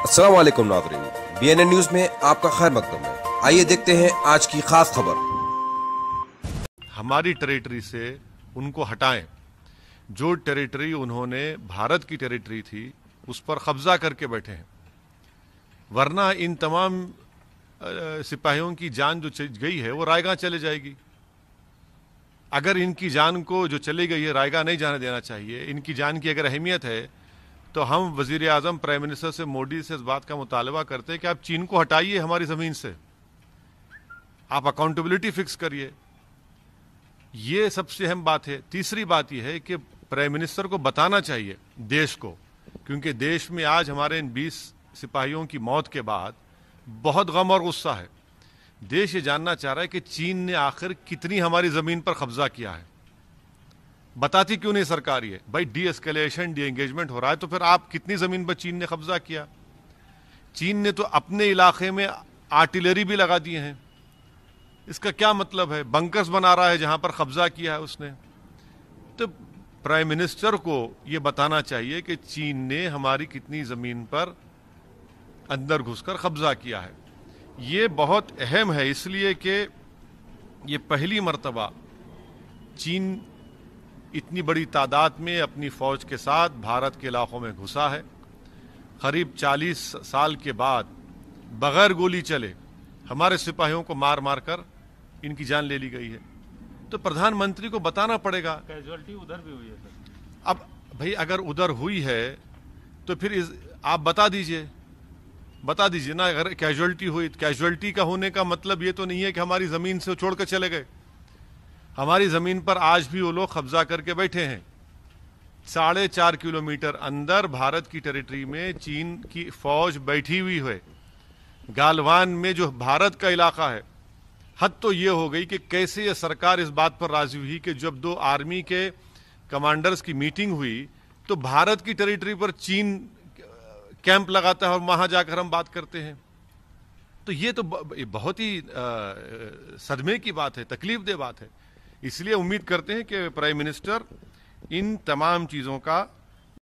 अस्सलाम वालेकुम नाज़रीन, BNN न्यूज में आपका खैर मकदम है। आइए देखते हैं आज की खास खबर। हमारी टेरिटरी से उनको हटाएं। जो टेरिटरी उन्होंने भारत की टेरिटरी थी उस पर कब्जा करके बैठे हैं, वरना इन तमाम सिपाहियों की जान जो गई है वो रायगा चले जाएगी। अगर इनकी जान को जो चली गई है रायगा नहीं जाने देना चाहिए। इनकी जान की अगर अहमियत है तो हम वजीर आजम प्राइम मिनिस्टर से, मोदी से इस बात का मुतालबा करते हैं कि आप चीन को हटाइए हमारी ज़मीन से, आप अकाउंटेबिलिटी फिक्स करिए। ये सबसे अहम बात है। तीसरी बात यह है कि प्राइम मिनिस्टर को बताना चाहिए देश को, क्योंकि देश में आज हमारे इन 20 सिपाहियों की मौत के बाद बहुत गम और गुस्सा है। देश ये जानना चाह रहा है कि चीन ने आखिर कितनी हमारी ज़मीन पर कब्जा किया है। बताती क्यों नहीं सरकार ये? भाई डी एस्केलेशन, डी एंगेजमेंट हो रहा है तो फिर आप कितनी ज़मीन पर चीन ने कब्जा किया? चीन ने तो अपने इलाके में आर्टिलरी भी लगा दिए हैं। इसका क्या मतलब है? बंकर्स बना रहा है जहां पर कब्जा किया है उसने। तो प्राइम मिनिस्टर को यह बताना चाहिए कि चीन ने हमारी कितनी ज़मीन पर अंदर घुसकर कब्जा किया है। ये बहुत अहम है, इसलिए कि ये पहली मर्तबा चीन इतनी बड़ी तादाद में अपनी फ़ौज के साथ भारत के इलाकों में घुसा है। करीब 40 साल के बाद बगैर गोली चले हमारे सिपाहियों को मार मार कर इनकी जान ले ली गई है। तो प्रधानमंत्री को बताना पड़ेगा। कैजुअलिटी उधर भी हुई है सर। अब भाई अगर उधर हुई है तो फिर आप बता दीजिए ना। अगर कैजुअलिटी हुई, कैजुअलिटी का होने का मतलब ये तो नहीं है कि हमारी ज़मीन से छोड़ कर चले गए। हमारी ज़मीन पर आज भी वो लोग कब्जा करके बैठे हैं। 4.5 किलोमीटर अंदर भारत की टेरिटरी में चीन की फ़ौज बैठी हुई है। गालवान में जो भारत का इलाका है, हद तो ये हो गई कि कैसे ये सरकार इस बात पर राजी हुई कि जब 2 आर्मी के कमांडर्स की मीटिंग हुई तो भारत की टेरिटरी पर चीन कैंप लगाता है और वहां जाकर हम बात करते हैं। तो ये तो बहुत ही सदमे की बात है, तकलीफ दे बात है। इसलिए उम्मीद करते हैं कि प्राइम मिनिस्टर इन तमाम चीज़ों का